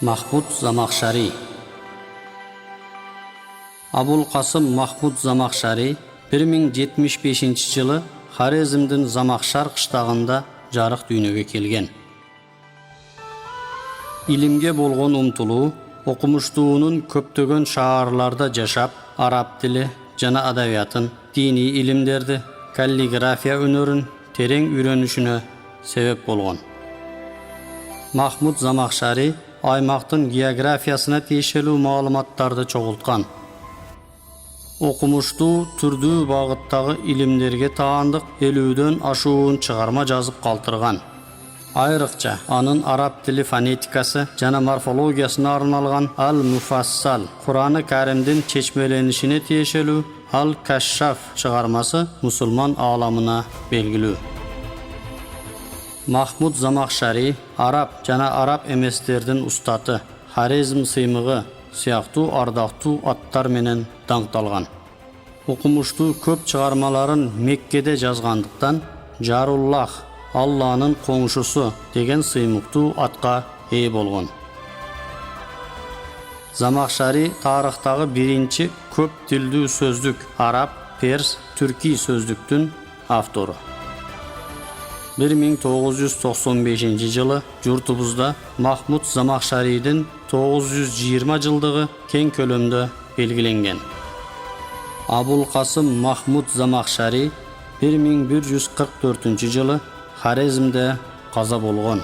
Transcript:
Mahmud Zamakhshari. Abul Qasım Mahmud Zamakhshari 1075-жылы Хорезмдин Замахшар кыштагында жарык дүйнөгө келген. Илимге болгон умтулуу, окумуштуунун көптөгөн шаарларда жашап, араб тили жана адабиятын, диний илимдерди, каллиграфия өнөрүн терең үйрөнүшүнө себеп болгон. Mahmud Zamakhshari аймактын географиясына тиешелүү маалыматтарды чогулткан. Окумуштуу түрдүү багыттагы илимдерге таандык 50дөн ашуун чыгарма жазып калтырган. Айрыкча анын араб тили фонетикасы жана морфологиясына арналган Ал-Муфассал, Кур'аны Каримдин чечмеленишине тиешелүү Ал-Кашшаф чыгармасы мусулман ааламына белгилүү. Mahmud Zamakhshari араб жана араб эместердин устаты, Хорезм сыймыгы сыяктуу ардактуу аттар менен даңкталган. Окумуштуу көп чыгармаларын Меккеде жазгандыктан Жаруллах, Алланын коңшусу деген сыймыктуу атка ээ болгон. Zamakhshari тарыхтагы биринчи көп тилдүү сөздүк араб, перс, түрки сөздүктүн автору. 1995-жылы журтубузда Mahmud Zamakhshari'дин 920 жылдыгы кең көлөмдө белгиленген. Abul Qasım Mahmud Zamakhshari 1144-жылы Хорезмде каза болгон.